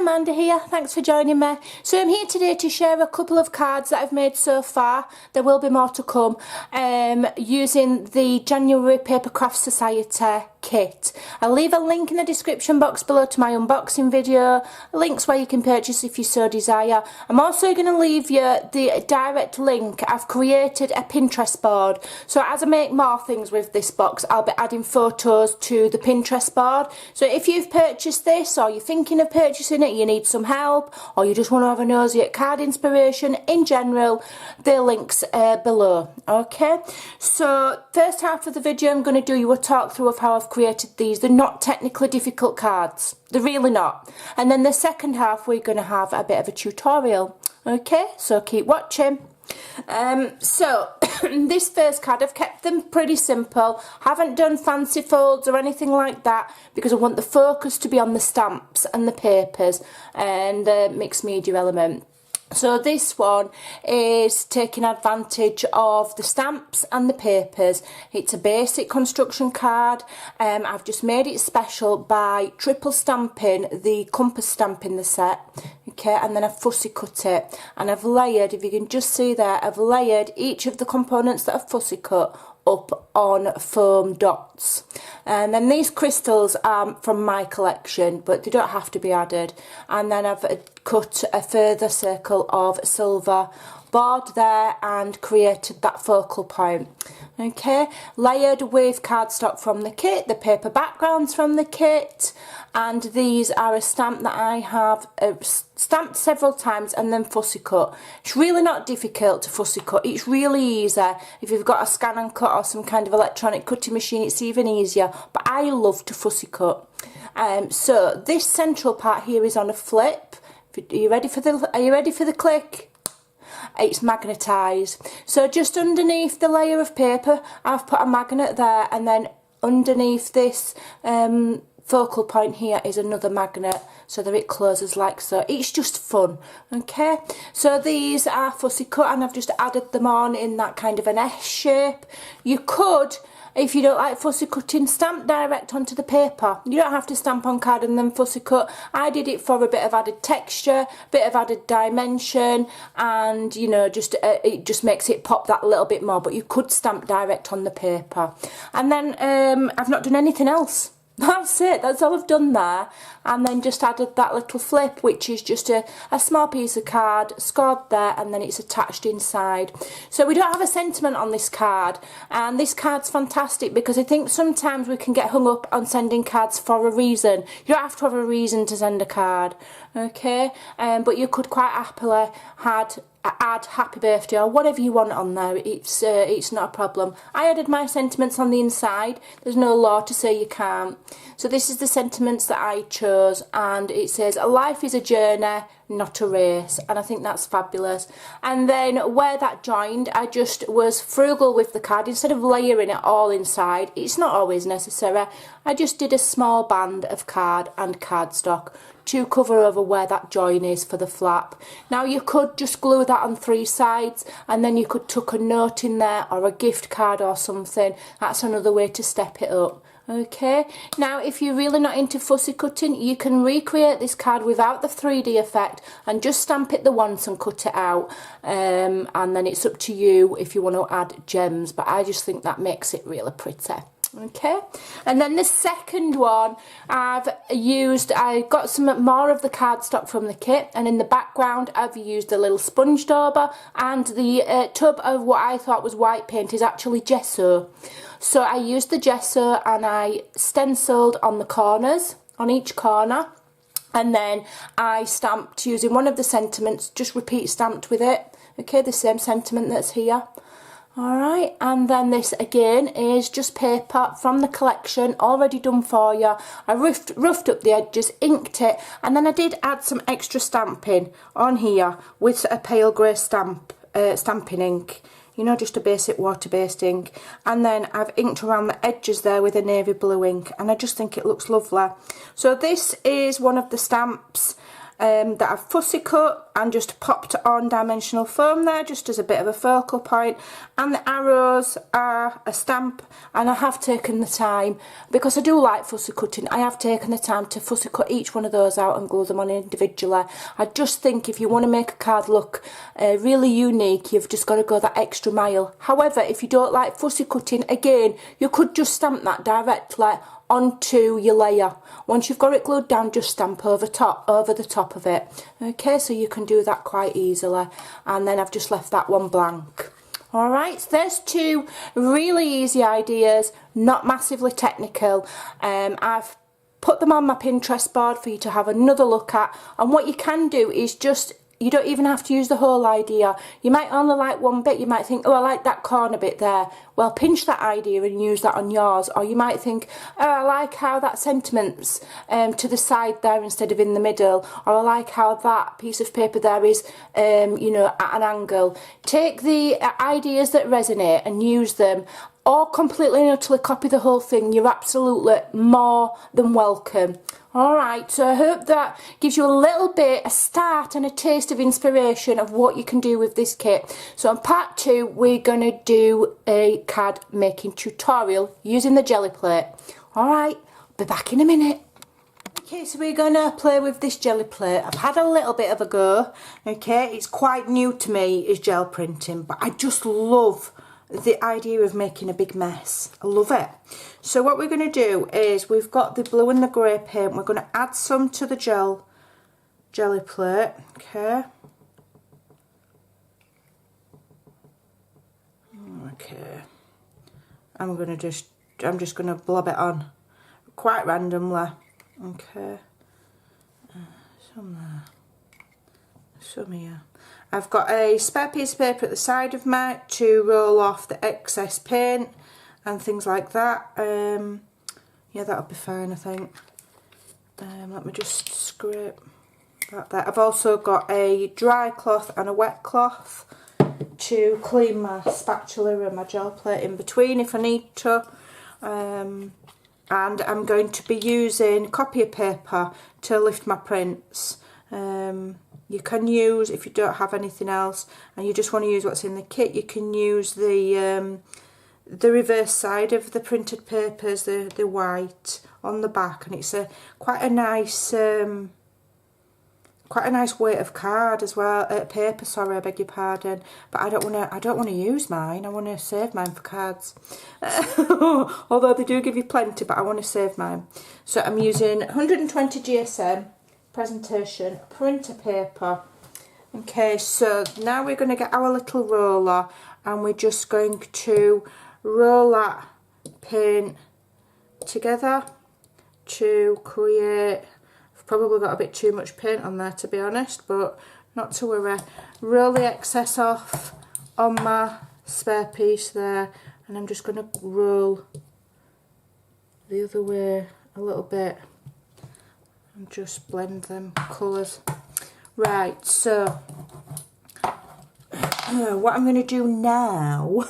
Amanda here, thanks for joining me. So I'm here today to share a couple of cards that I've made so far. There will be more to come, using the January Papercraft Society kit. I'll leave a link in the description box below to my unboxing video, links where you can purchase if you so desire. I'm also going to leave you the direct link. I've created a Pinterest board, so as I make more things with this box, I'll be adding photos to the Pinterest board. So if you've purchased this, or you're thinking of purchasing it, you need some help, or you just want to have a nosy at card inspiration in general, the links are below. Okay, so first half of the video I'm going to do you a talk through of how I've created these. They're not technically difficult cards, they're really not. And then the second half we're going to have a bit of a tutorial. Okay, so keep watching. So this first card, I've kept them pretty simple, haven't done fancy folds or anything like that, because I want the focus to be on the stamps and the papers and the mixed media element. So this one is taking advantage of the stamps and the papers. It's a basic construction card. I've just made it special by triple stamping the compass stamp in the set. Okay, and then I've fussy cut it, and I've layered, if you can just see there, I've layered each of the components that I've fussy cut up on foam dots. And then these crystals are from my collection, but they don't have to be added. And then I've cut a further circle of silver board there and created that focal point. Okay, layered with cardstock from the kit, the paper backgrounds from the kit, and these are a stamp that I have stamped several times and then fussy cut. It's really not difficult to fussy cut, it's really easy. If you've got a scan and cut or some kind of electronic cutting machine, it's even easier, but I love to fussy cut. So this central part here is on a flip. Are you ready for the click? It's magnetised. So just underneath the layer of paper I've put a magnet there, and then underneath this focal point here is another magnet, so that it closes like so. It's just fun. Okay, so these are fussy cut and I've just added them on in that kind of an S shape. You could, if you don't like fussy cutting, stamp direct onto the paper. You don't have to stamp on card and then fussy cut. I did it for a bit of added texture, bit of added dimension, and you know, just it just makes it pop that little bit more. But you could stamp direct on the paper. And then I've not done anything else. That's it, that's all I've done there. And then just added that little flip, which is just a small piece of card scored there, and then it's attached inside. So we don't have a sentiment on this card, and this card's fantastic because I think sometimes we can get hung up on sending cards for a reason. You don't have to have a reason to send a card, okay? But you could quite happily add happy birthday or whatever you want on there. It's not a problem. I added my sentiments on the inside. There's no law to say you can't. So this is the sentiments that I chose, and it says life is a journey, not a race, and I think that's fabulous. And then where that joined, I just was frugal with the card. Instead of layering it all inside, it's not always necessary, I just did a small band of card and cardstock to cover over where that join is for the flap. Now you could just glue that on 3 sides, and then you could tuck a note in there or a gift card or something. That's another way to step it up. Okay, now if you're really not into fussy cutting, you can recreate this card without the 3D effect and just stamp it the once and cut it out, and then it's up to you if you want to add gems, but I just think that makes it really pretty. Okay, and then the second one I got some more of the cardstock from the kit, and in the background I've used a little sponge dauber, and the tub of what I thought was white paint is actually gesso. So I used the gesso and I stenciled on the corners, on each corner, and then I stamped using one of the sentiments, just repeat stamped with it. Okay, the same sentiment that's here. Alright, and then this again is just paper from the collection, already done for you. I roughed up the edges, inked it, and then I did add some extra stamping on here with a pale grey stamping ink. You know, just a basic water-based ink. And then I've inked around the edges there with a navy blue ink, and I just think it looks lovely. So this is one of the stamps. that I've fussy cut and just popped on dimensional foam there just as a bit of a focal point, and the arrows are a stamp, and I have taken the time, because I do like fussy cutting, I have taken the time to fussy cut each one of those out and glue them on individually. I just think if you want to make a card look really unique, you've just got to go that extra mile. However, if you don't like fussy cutting, again, you could just stamp that directly onto your layer. Once you've got it glued down, just stamp over the top of it. Okay, so you can do that quite easily. And then I've just left that one blank. Alright, so there's two really easy ideas, not massively technical. I've put them on my Pinterest board for you to have another look at, and what you can do is just, you don't even have to use the whole idea. You might only like one bit, you might think, oh, I like that corner bit there. Well, pinch that idea and use that on yours. Or you might think, oh, I like how that sentiment's to the side there instead of in the middle. Or I like how that piece of paper there is, you know, at an angle. Take the ideas that resonate and use them, or completely and utterly copy the whole thing. You're absolutely more than welcome. Alright, so I hope that gives you a little bit, a start and a taste of inspiration of what you can do with this kit. So in part 2, we're going to do a card making tutorial using the jelly plate. Alright, be back in a minute. Okay, so we're going to play with this jelly plate. I've had a little bit of a go. Okay, it's quite new to me, is gel printing, but I just love the idea of making a big mess. I love it. So what we're going to do is, we've got the blue and the grey paint. We're going to add some to the jelly plate. Okay. Okay. I'm just going to blob it on quite randomly. Okay. Some there. Some here. I've got a spare piece of paper at the side of me to roll off the excess paint and things like that. Yeah, that'll be fine, I think. Let me just scrape that there. I've also got a dry cloth and a wet cloth to clean my spatula and my gel plate in between if I need to. And I'm going to be using copier paper to lift my prints. You can use, if you don't have anything else and you just want to use what's in the kit, you can use the reverse side of the printed papers, the white on the back, and it's quite a nice weight of card as well. Paper, sorry, I beg your pardon. But I don't want to use mine. I want to save mine for cards. Although they do give you plenty, but I want to save mine. So I'm using 120 GSM presentation printer paper. Okay, so now we're going to get our little roller and we're just going to roll that paint together to create, I've probably got a bit too much paint on there to be honest, but not to worry. Roll the excess off on my spare piece there, and I'm just going to roll the other way a little bit and just blend them colours. Right, so what I'm going to do now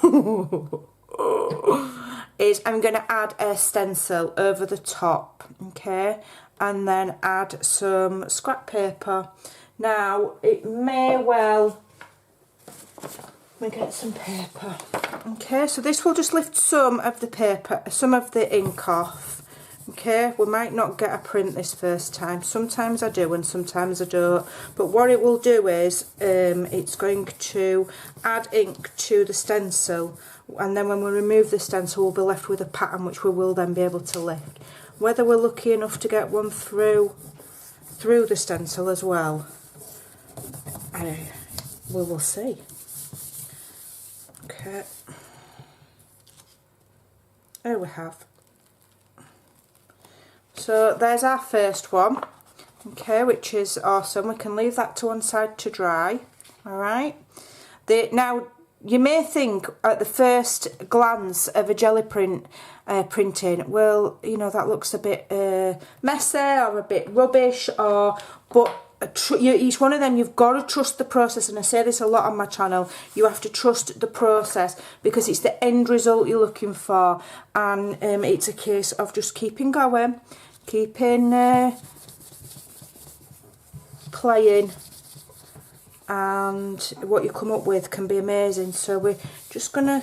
is I'm going to add a stencil over the top, okay, and then add some scrap paper. Now it may well, let me get some paper. Okay, so this will just lift some of the paper, some of the ink off. Okay, we might not get a print this first time. Sometimes I do and sometimes I don't. But what it will do is it's going to add ink to the stencil, and then when we remove the stencil we'll be left with a pattern which we will then be able to lift. Whether we're lucky enough to get one through the stencil as well, we will see. Okay, there we have. So there's our first one, okay, which is awesome. We can leave that to one side to dry. Alright. Now, you may think at the first glance of a jelly printing, well, you know, that looks a bit messy or a bit rubbish, but each one of them, you've got to trust the process, and I say this a lot on my channel. You have to trust the process because it's the end result you're looking for, and it's a case of just keeping going, keeping playing, and what you come up with can be amazing. So we're just going to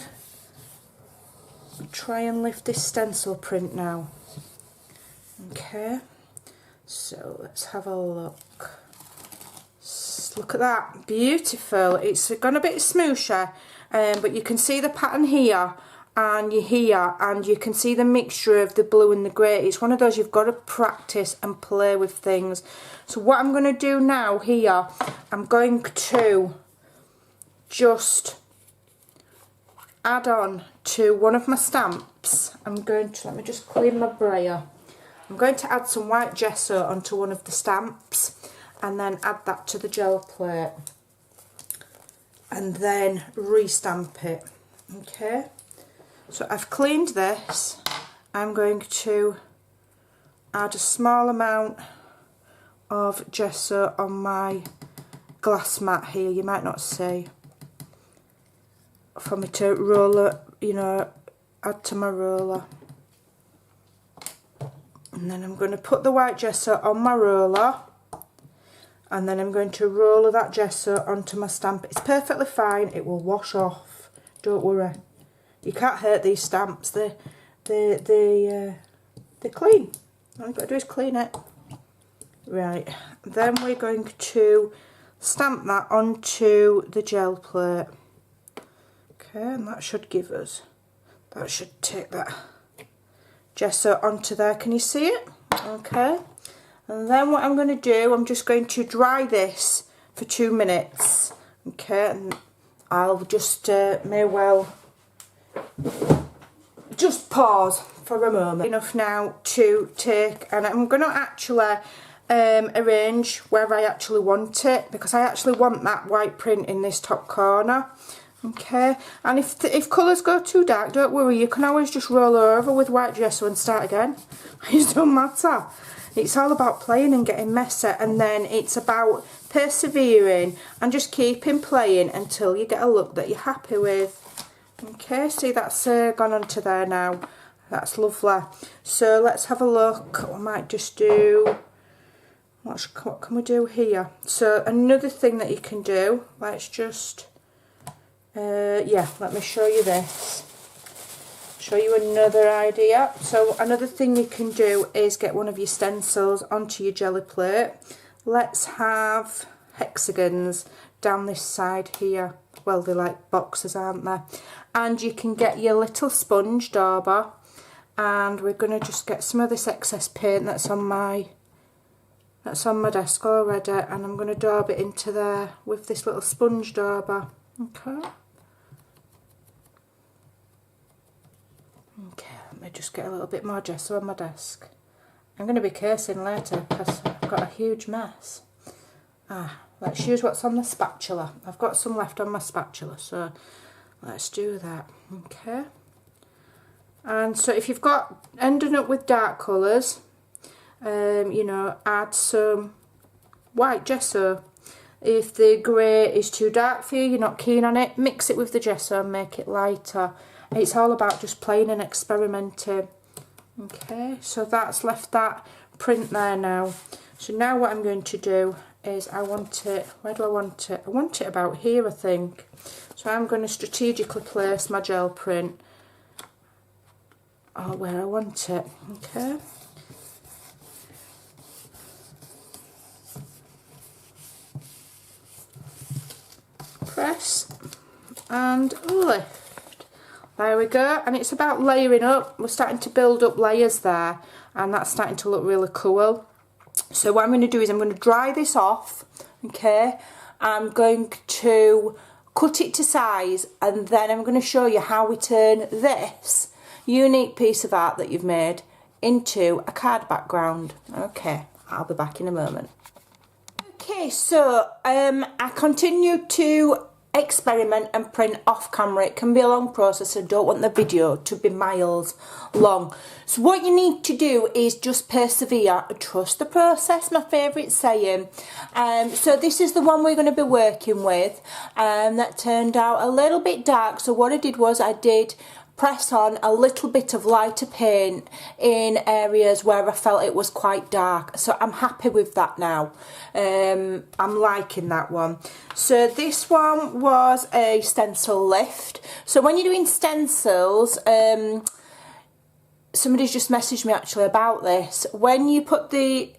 try and lift this stencil print now. Okay, so let's have a look. Look at that, beautiful. It's gone a bit smoosher, but you can see the pattern here and here, and you can see the mixture of the blue and the grey. It's one of those you've got to practice and play with things. So what I'm going to do now here, I'm going to just add on to one of my stamps. I'm going to, let me just clean my brayer. I'm going to add some white gesso onto one of the stamps, and then add that to the gel plate, and then re-stamp it. Okay, so I've cleaned this. I'm going to add a small amount of gesso on my glass mat here. You might not see, for me to roller, you know, add to my roller. And then I'm going to put the white gesso on my roller, and then I'm going to roll that gesso onto my stamp. It's perfectly fine, it will wash off, don't worry. You can't hurt these stamps, they're clean. All you've got to do is clean it. Right, then we're going to stamp that onto the gel plate. Okay, and that should give us, that should take that gesso onto there. Can you see it? Okay. And then what I'm going to do, I'm just going to dry this for 2 minutes. Okay, and I'll just may well just pause for a moment. Enough now to take, and I'm going to actually arrange where I actually want it, because I actually want that white print in this top corner. Okay, and if colours go too dark, don't worry, you can always just roll over with white gesso and start again. It don't matter. It's all about playing and getting messy, and then it's about persevering and just keeping playing until you get a look that you're happy with. Okay, see that's gone onto there now. That's lovely. So let's have a look. I might just do, what can we do here? So another thing that you can do, let's just, yeah, let me show you this. Show you another idea. So another thing you can do is get one of your stencils onto your jelly plate. Let's have hexagons down this side here. Well, they're like boxes, aren't they? And you can get your little sponge dauber, and we're going to just get some of this excess paint that's on my desk already, and I'm going to daub it into there with this little sponge dauber. Okay. Okay, let me just get a little bit more gesso on my desk. I'm going to be cursing later because I've got a huge mess. Let's use what's on the spatula. I've got some left on my spatula, so let's do that. Okay. And so if you've got ending up with dark colours, you know, add some white gesso. If the grey is too dark for you, you're not keen on it, mix it with the gesso and make it lighter. It's all about just playing and experimenting. Okay, so that's left that print there now. So now what I'm going to do is I want it, where do I want it? I want it about here, I think. So I'm going to strategically place my gel print where I want it. Okay. Press and lift. There we go, and it's about layering up. We're starting to build up layers there, and that's starting to look really cool. So what I'm going to do is I'm going to dry this off. Okay, I'm going to cut it to size, and then I'm going to show you how we turn this unique piece of art that you've made into a card background. Okay, I'll be back in a moment. Okay, so I continue to experiment and print off camera. It can be a long process. I don't want the video to be miles long. So what you need to do is just persevere and trust the process, my favourite saying. So this is the one we're going to be working with, that turned out a little bit dark. So what I did was I did press on a little bit of lighter paint in areas where I felt it was quite dark. So I'm happy with that now. I'm liking that one. So this one was a stencil lift. So when you're doing stencils, somebody's just messaged me actually about this. When you put the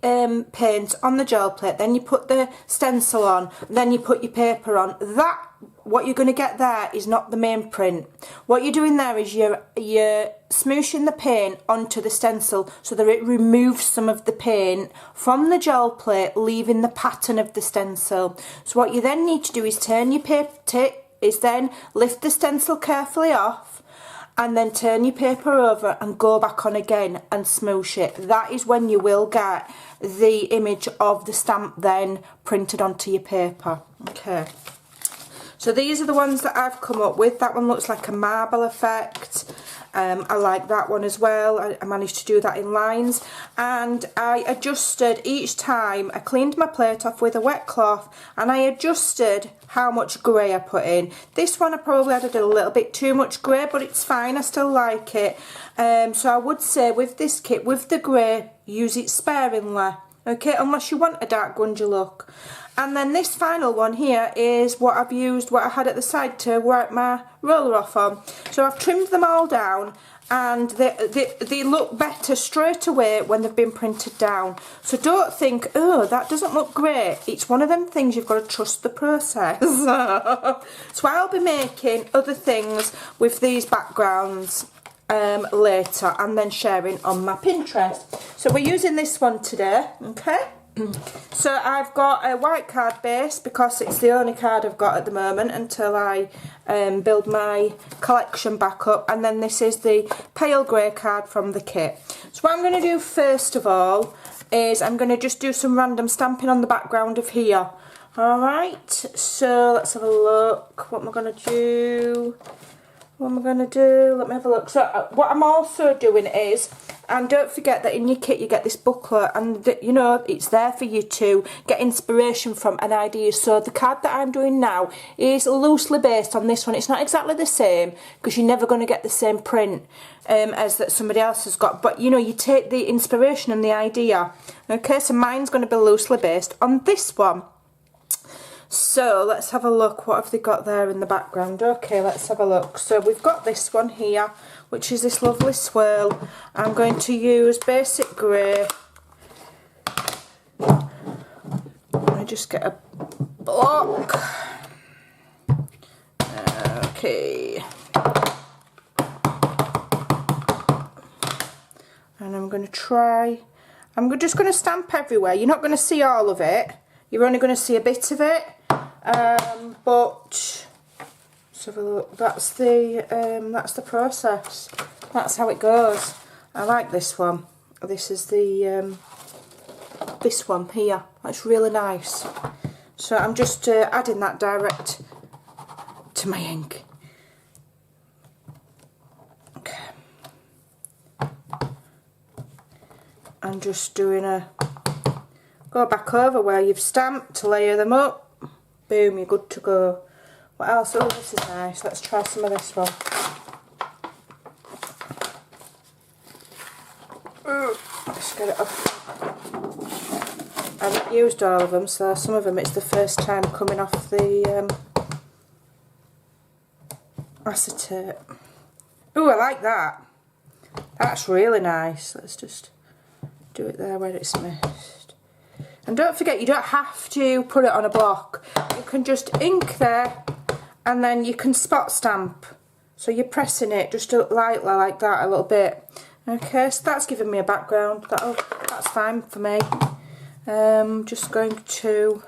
paint on the gel plate, then you put the stencil on, then you put your paper on, that, what you're going to get there is not the main print. What you're doing there is you're smooshing the paint onto the stencil so that it removes some of the paint from the gel plate, leaving the pattern of the stencil. So what you then need to do is turn your paper, then lift the stencil carefully off, and then turn your paper over and go back on again and smoosh it. That is when you will get the image of the stamp then printed onto your paper. Okay. So these are the ones that I've come up with. That one looks like a marble effect. I like that one as well. I managed to do that in lines, and I adjusted each time. I cleaned my plate off with a wet cloth and I adjusted how much grey I put in. This one I probably added a little bit too much grey, but it's fine, I still like it. So I would say with this kit, with the grey, use it sparingly, okay, unless you want a dark grungy look. And then this final one here is what I've used, what I had at the side to wipe my roller off on. So I've trimmed them all down, and they look better straight away when they've been printed down. So don't think, oh, that doesn't look great. It's one of them things you've got to trust the process. So I'll be making other things with these backgrounds later, and then sharing on my Pinterest. So we're using this one today, okay? So I've got a white card base because it's the only card I've got at the moment until I build my collection back up, and then this is the pale grey card from the kit. So what I'm going to do first of all is I'm going to just do some random stamping on the background of here. Alright, so let's have a look. What am I going to do? What am I going to do? Let me have a look. So what I'm also doing is, and don't forget that in your kit you get this booklet, and you know it's there for you to get inspiration from and ideas. So the card that I'm doing now is loosely based on this one. It's not exactly the same because you're never going to get the same print as that somebody else has got, but you know, you take the inspiration and the idea. Okay, so mine's going to be loosely based on this one. So let's have a look. What have they got there in the background? Okay, let's have a look. So we've got this one here, which is this lovely swirl. I'm going to use basic grey. Let me just get a block. Okay. And I'm going to try. I'm just going to stamp everywhere. You're not going to see all of it. You're only going to see a bit of it. But let's have a look. That's the process. That's how it goes. I like this one. This is the this one here. That's really nice. So I'm just adding that direct to my ink. Okay. I'm just doing a go back over where you've stamped to layer them up. Boom, you're good to go. What else? Oh, this is nice. Let's try some of this one. Let's get it off. I haven't used all of them, so some of them it's the first time coming off the acetate. Oh, I like that. That's really nice. Let's just do it there where it's missed. And don't forget, you don't have to put it on a block. You can just ink there, and then you can spot stamp. So you're pressing it just lightly like that a little bit. Okay, so that's giving me a background. That's fine for me. Just going to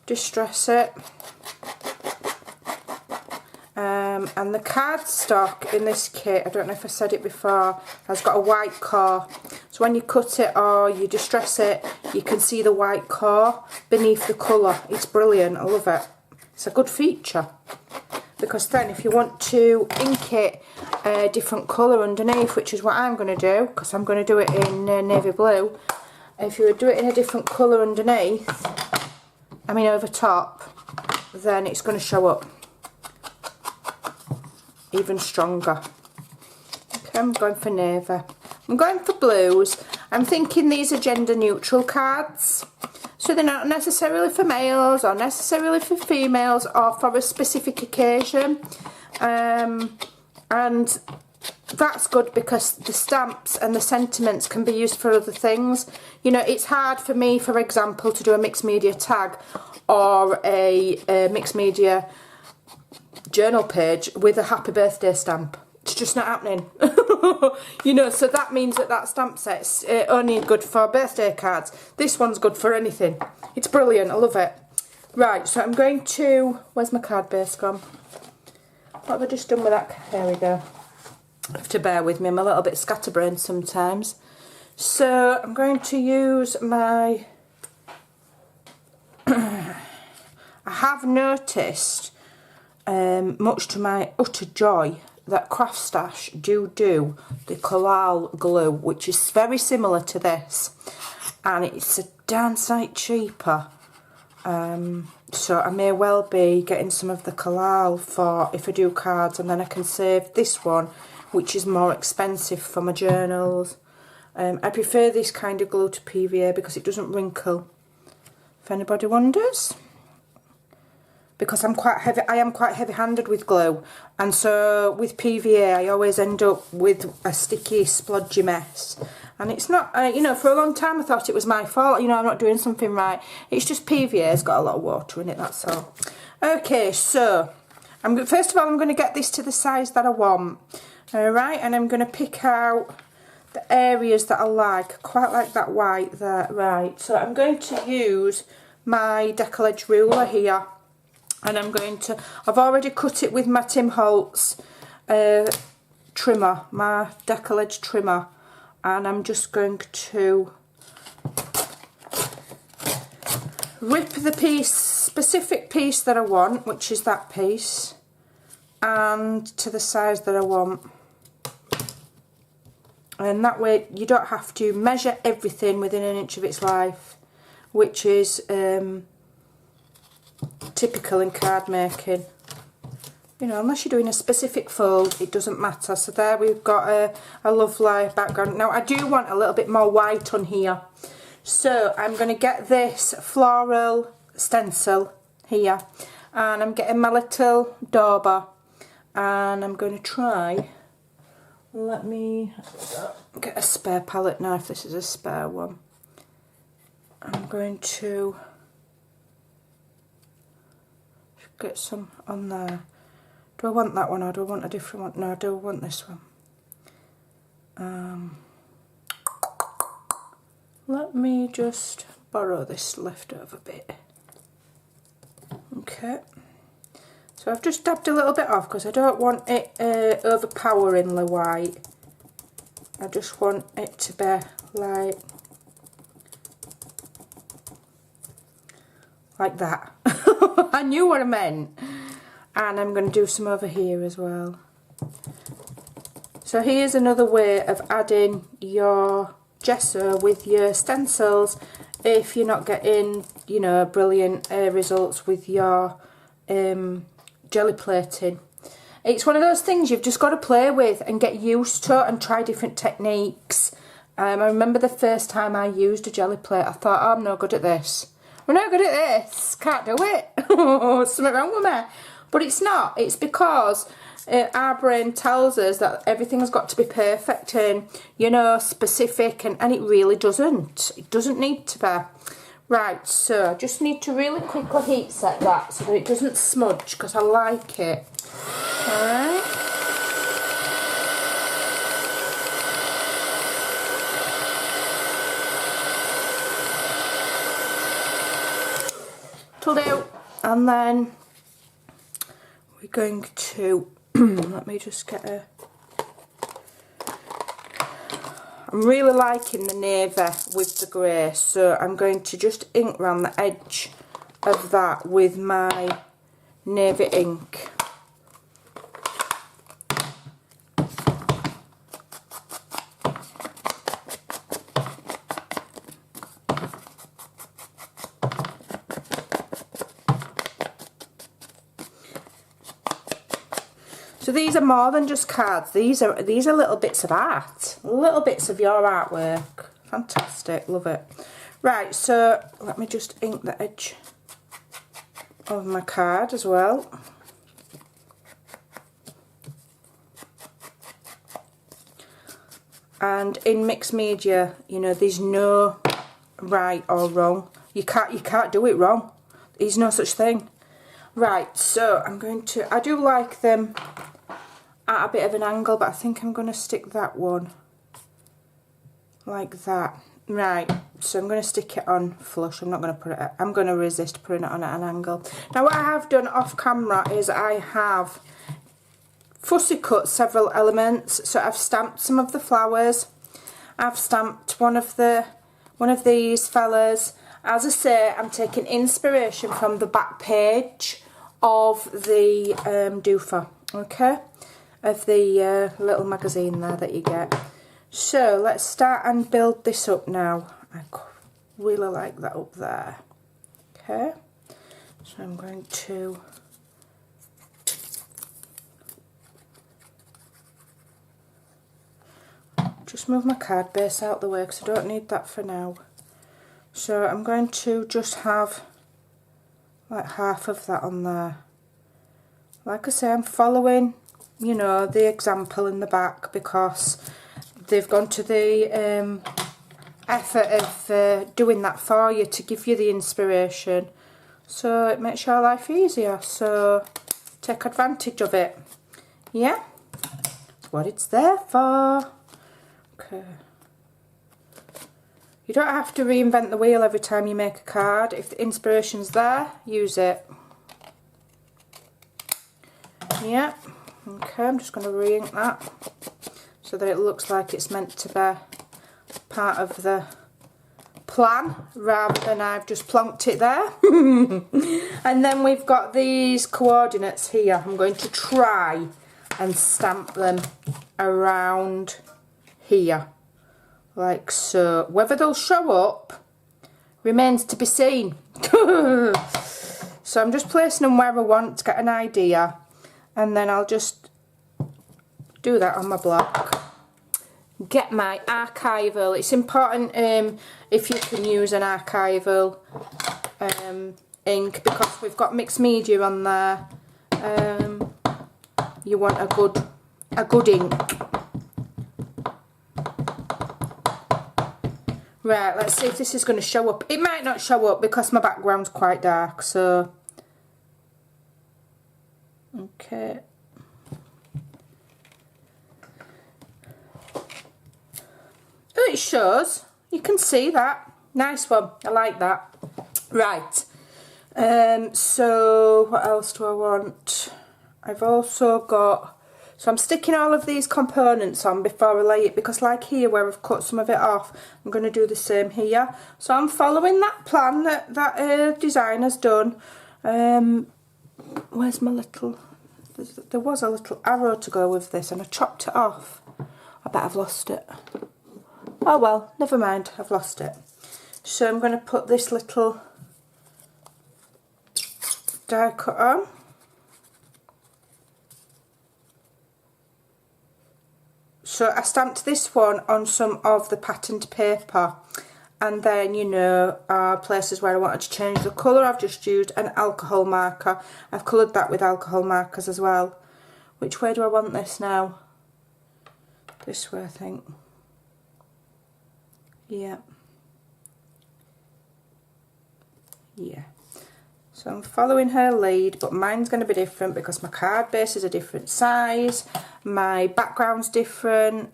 distress it. And the cardstock in this kit, I don't know if I said it before, has got a white core. So when you cut it or you distress it, you can see the white core beneath the colour. It's brilliant, I love it. It's a good feature. Because then if you want to ink it a different colour underneath, which is what I'm going to do, because I'm going to do it in navy blue, if you would do it in a different colour underneath, I mean over top, then it's going to show up even stronger. I'm going for navy. I'm going for blues. I'm thinking these are gender neutral cards. So they're not necessarily for males or necessarily for females or for a specific occasion. And that's good because the stamps and the sentiments can be used for other things. You know, it's hard for me, for example, to do a mixed media tag or a mixed media journal page with a happy birthday stamp. It's just not happening. You know, so that means that stamp set's only good for birthday cards. This one's good for anything. It's brilliant, I love it. Right, so I'm going to, where's my card base gone? What have I just done with that? There we go. You have to bear with me, I'm a little bit scatterbrained sometimes. So I'm going to use my, I have noticed, much to my utter joy, that Craftstash do the collal glue, which is very similar to this, and it's a darn sight cheaper. So I may well be getting some of the collal for if I do cards, and then I can save this one, which is more expensive, for my journals. I prefer this kind of glue to PVA because it doesn't wrinkle, if anybody wonders. Because I am quite heavy-handed with glue, and so with PVA I always end up with a sticky, splodgy mess. And it's not, you know, for a long time I thought it was my fault, you know, I'm not doing something right. It's just PVA's got a lot of water in it, that's all. Okay, so first of all I'm going to get this to the size that I want. Alright, and I'm going to pick out the areas that I like, quite like that white there. Right, so I'm going to use my decollage ruler here. And I'm going to, I've already cut it with my Tim Holtz trimmer, my decollage trimmer. And I'm just going to rip the piece, specific piece that I want, which is that piece, and to the size that I want. And that way you don't have to measure everything within an inch of its life, which is typical in card making. You know, unless you're doing a specific fold, it doesn't matter. So there we've got a lovely background. Now I do want a little bit more white on here, so I'm going to get this floral stencil here, and I'm getting my little dauber, and I'm going to try, let me get a spare palette knife, this is a spare one. I'm going to get some on there. Do I want that one or do I want a different one? No, I do want this one. Let me just borrow this leftover bit. Okay. So I've just dabbed a little bit off because I don't want it overpoweringly white. I just want it to be like that. I knew what I meant. And I'm going to do some over here as well. So here's another way of adding your gesso with your stencils if you're not getting, you know, brilliant results with your jelly plating. It's one of those things you've just got to play with and get used to and try different techniques. I remember the first time I used a jelly plate, I thought, oh, I'm no good at this. I'm not good at this, can't do it. Something wrong with me. But it's not, it's because our brain tells us that everything's got to be perfect and, you know, specific, and it really doesn't. It doesn't need to be. Right, so I just need to really quickly heat set that so that it doesn't smudge, because I like it. Alright. It'll do. And then we're going to, let me just get a, I'm really liking the navy with the grey, so I'm going to just ink around the edge of that with my navy ink. So these are more than just cards. These are little bits of art, little bits of your artwork. Fantastic, love it. Right, so let me just ink the edge of my card as well. And in mixed media, you know, there's no right or wrong. You can't do it wrong. There's no such thing. Right, so I'm going to, I do like them at a bit of an angle, but I think I'm going to stick that one like that. Right, so I'm going to stick it on flush. I'm not going to put it, I'm going to resist putting it on at an angle. Now what I have done off camera is I have fussy cut several elements. So I've stamped some of the flowers. I've stamped one of these fellas. As I say, I'm taking inspiration from the back page of the doofer, okay, of the little magazine there that you get. So let's start and build this up now. I really like that up there. Okay, so I'm going to just move my card base out the way because I don't need that for now. So I'm going to just have like half of that on there. Like I say, I'm following, you know, the example in the back because they've gone to the effort of doing that for you to give you the inspiration. So it makes your life easier. So take advantage of it. Yeah, that's what it's there for. Okay. You don't have to reinvent the wheel every time you make a card. If the inspiration's there, use it. Yeah, okay, I'm just going to re-ink that so that it looks like it's meant to be part of the plan rather than I've just plonked it there. And then we've got these coordinates here. I'm going to try and stamp them around here. Like so. Whether they'll show up remains to be seen. So I'm just placing them where I want to get an idea, and then I'll just do that on my block. Get my archival. It's important if you can use an archival ink because we've got mixed media on there. You want a good ink. Right, let's see if this is going to show up. It might not show up because my background's quite dark, so... Okay. Oh, it shows. You can see that. Nice one. I like that. Right. So, what else do I want? I've also got... So I'm sticking all of these components on before I lay it because like here where I've cut some of it off, I'm going to do the same here. So I'm following that plan that designer's done. Where's my little... There was a little arrow to go with this and I chopped it off. I bet I've lost it. Oh well, never mind, I've lost it. So I'm going to put this little die cut on. So I stamped this one on some of the patterned paper, and then, you know, places where I wanted to change the colour, I've just used an alcohol marker. I've coloured that with alcohol markers as well. Which way do I want this now? This way, I think. Yeah. Yeah. So I'm following her lead, but mine's going to be different because my card base is a different size, my background's different,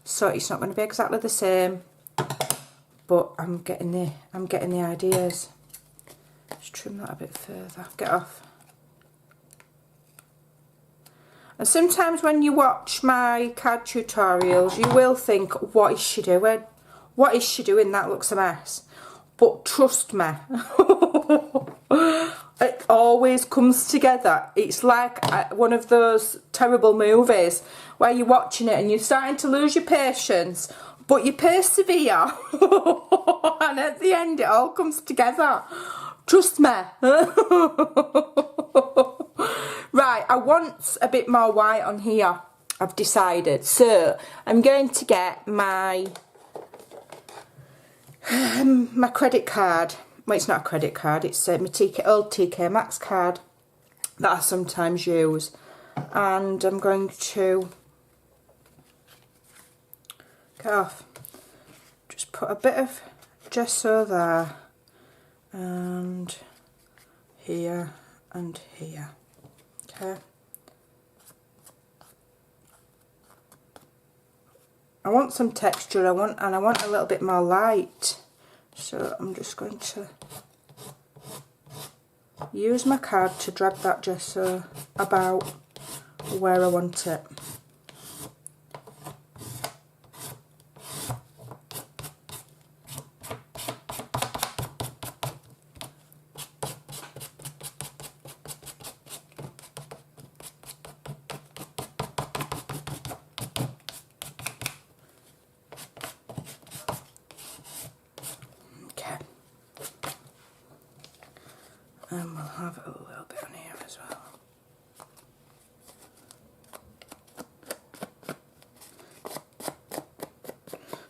so it's not going to be exactly the same. But I'm getting the ideas. Just trim that a bit further. Get off. And sometimes when you watch my card tutorials, you will think, what is she doing? What is she doing? That looks a mess. But trust me, it always comes together. It's like one of those terrible movies where you're watching it and you're starting to lose your patience, but you persevere. And at the end it all comes together. Trust me. Right, I want a bit more white on here, I've decided. So I'm going to get my my credit card. Well, it's not a credit card, it's my old TK Maxx card that I sometimes use. And I'm going to get off. Just put a bit of gesso there, and here and here. Okay. I want some texture. I want a little bit more light. So I'm just going to use my card to drag that gesso about where I want it. And we'll have a little bit on here as well.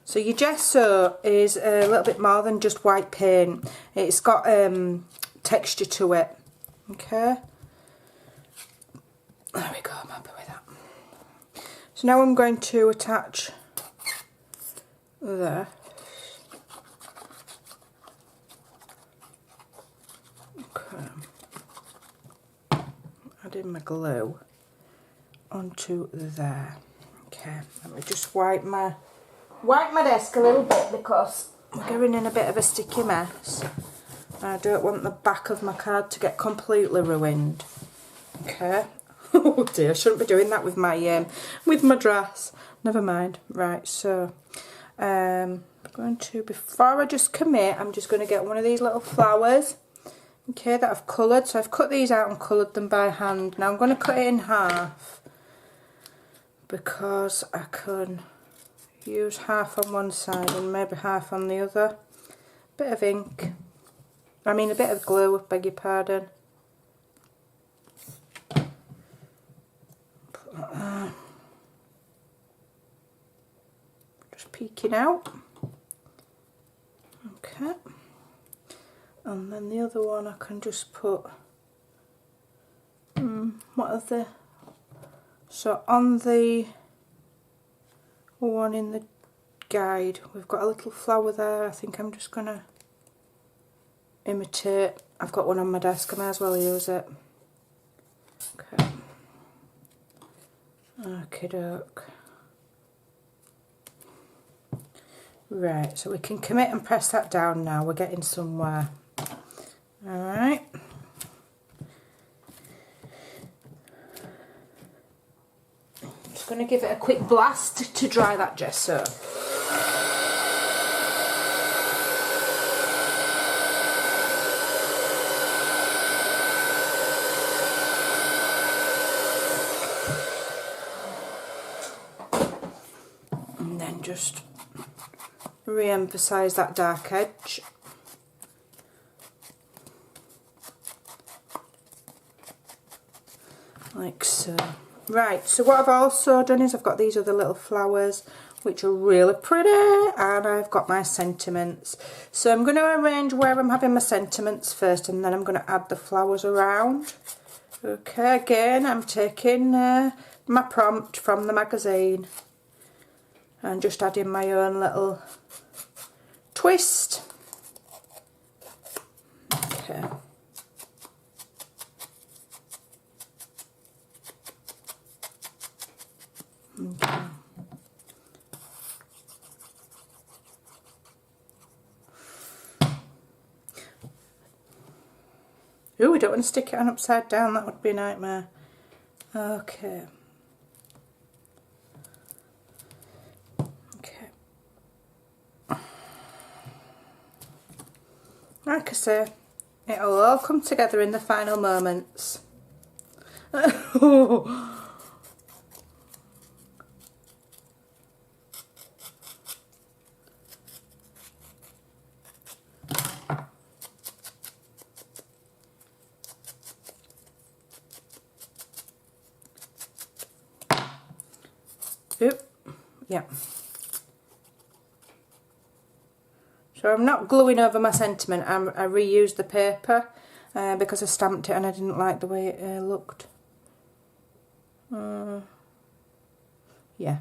So your gesso is a little bit more than just white paint. It's got texture to it. Okay. There we go, I'm happy with that. So now I'm going to attach there. Adding my glue onto there. Okay, let me just wipe my desk a little bit because we're going in a bit of a sticky mess. I don't want the back of my card to get completely ruined. Okay. Oh dear, I shouldn't be doing that with my dress. Never mind. Right, so I'm going to, before I just commit, I'm just going to get one of these little flowers. Okay, that I've coloured. So I've cut these out and coloured them by hand. Now I'm going to cut it in half because I can use half on one side and maybe half on the other. Bit of ink. I mean a bit of glue, beg your pardon. Put that there. Just peeking out. Okay. And then the other one I can just put, what are the, so on the one in the guide we've got a little flower there. I think I'm just going to imitate. I've got one on my desk, I may as well use it. Okay. Okie doke. Right, so we can commit and press that down now, we're getting somewhere. Alright. Just going to give it a quick blast to dry that gesso. And then just re-emphasise that dark edge. Like so. Right, so what I've also done is I've got these other little flowers which are really pretty, and I've got my sentiments. So I'm going to arrange where I'm having my sentiments first, and then I'm going to add the flowers around. Okay, again I'm taking my prompt from the magazine and just adding my own little twist. Okay. Okay. Ooh, we don't want to stick it on upside down, that would be a nightmare. Okay. Okay. Like I say, it'll all come together in the final moments. Yeah. So I'm not gluing over my sentiment, I reused the paper because I stamped it and I didn't like the way it looked. Yeah.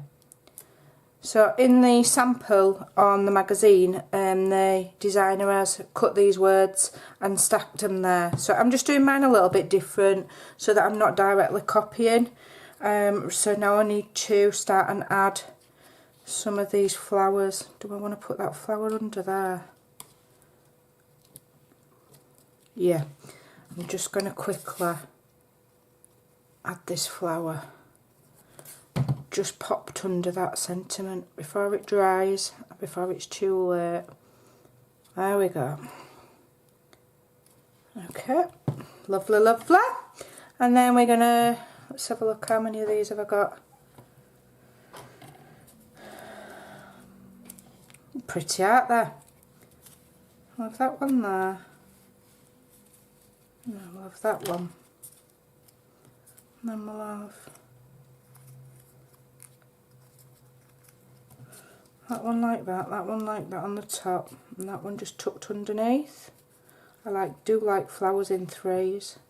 So in the sample on the magazine, the designer has cut these words and stacked them there. So I'm just doing mine a little bit different so that I'm not directly copying. So now I need to start and add some of these flowers. Do I want to put that flower under there? Yeah. I'm just going to quickly add this flower. Just popped under that sentiment before it dries, before it's too late. There we go. Okay, lovely, lovely. And then we're gonna, let's have a look, how many of these have I got? Pretty, aren't they? I'll have that one there. No, we'll have that one. And then we'll have that one like that one like that on the top, and that one just tucked underneath. I do like flowers in threes.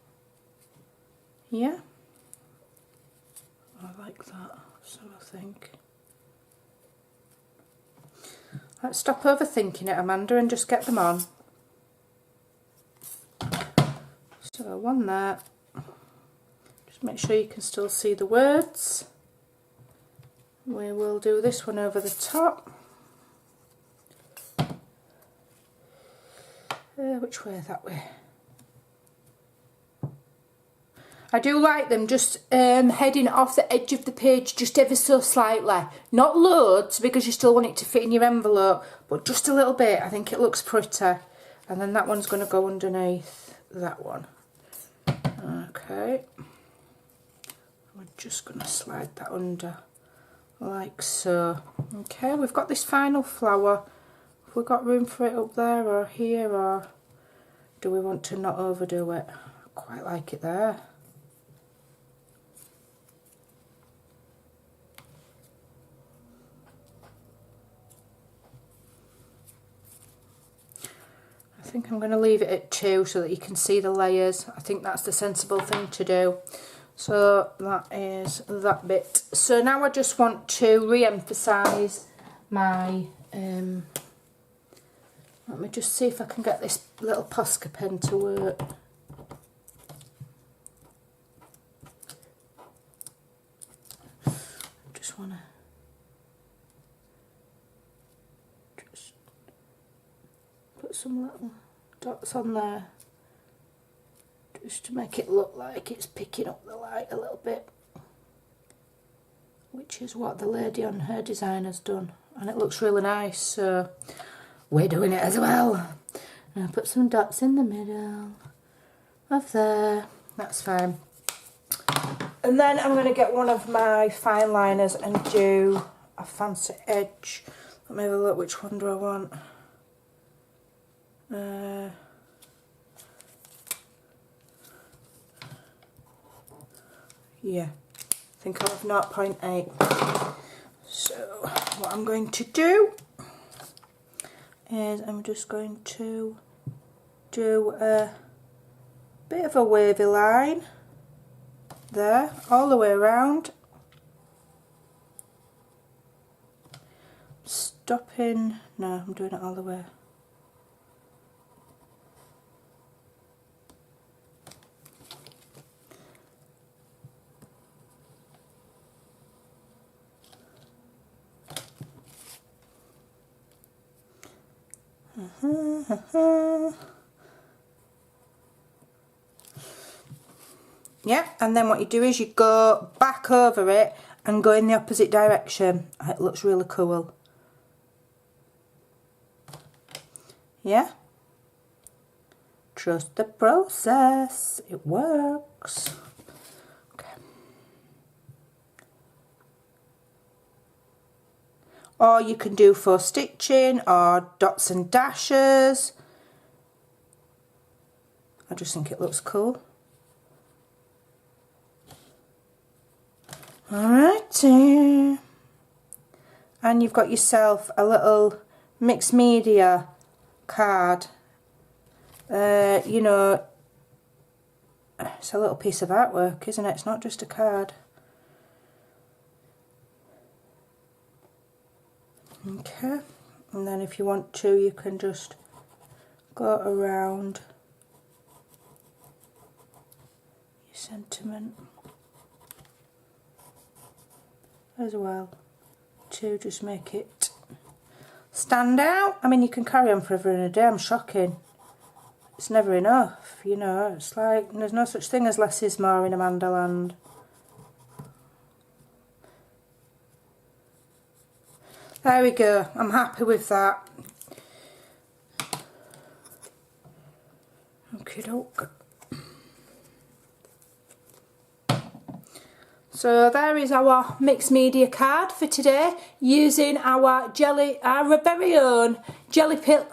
Yeah, I like that, so I think. Let's stop overthinking it, Amanda, and just get them on. So one there. Just make sure you can still see the words. We will do this one over the top. Which way? That way. I do like them just heading off the edge of the page just ever so slightly. Not loads because you still want it to fit in your envelope, but just a little bit. I think it looks pretty. And then that one's going to go underneath that one. Okay. We're just going to slide that under. Like so. Okay, we've got this final flower. Have we got room for it up there or here, or do we want to not overdo it? I quite like it there. I think I'm going to leave it at 2 so that you can see the layers. I think that's the sensible thing to do. So that is that bit. So now I just want to re-emphasise my, let me just see if I can get this little Posca pen to work. I just want to just put some little dots on there, just to make it look like it's picking up the light a little bit, which is what the lady on her design has done, and it looks really nice, so we're doing it as well. And I'll put some dots in the middle of there, that's fine. And then I'm going to get one of my fine liners and do a fancy edge. Let me have a look, which one do I want? Yeah, I think I'll have 0.8. So what I'm going to do is I'm just going to do a bit of a wavy line there, all the way around. Stopping, no, I'm doing it all the way. Yeah, and then what you do is you go back over it and go in the opposite direction. It looks really cool. Yeah, trust the process, it works. Okay. Or you can do faux stitching or dots and dashes. I just think it looks cool. Alrighty, and you've got yourself a little mixed media card. You know, it's a little piece of artwork, isn't it? It's not just a card. Okay, and then if you want to, you can just go around your sentiment as well to just make it stand out. I mean, you can carry on forever and a day. I'm shocking. It's never enough, you know. It's like there's no such thing as less is more in Amanda land. There we go. I'm happy with that. Okie doke. So there is our mixed media card for today, using our very own jelly plate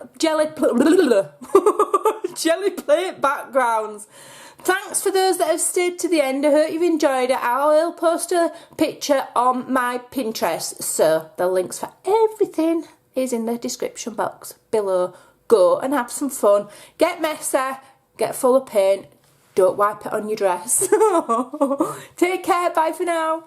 backgrounds. Thanks for those that have stayed to the end. I hope you've enjoyed it. I will post a picture on my Pinterest, so the links for everything is in the description box below. Go and have some fun. Get messy, get full of paint. Don't wipe it on your dress. Take care. Bye for now.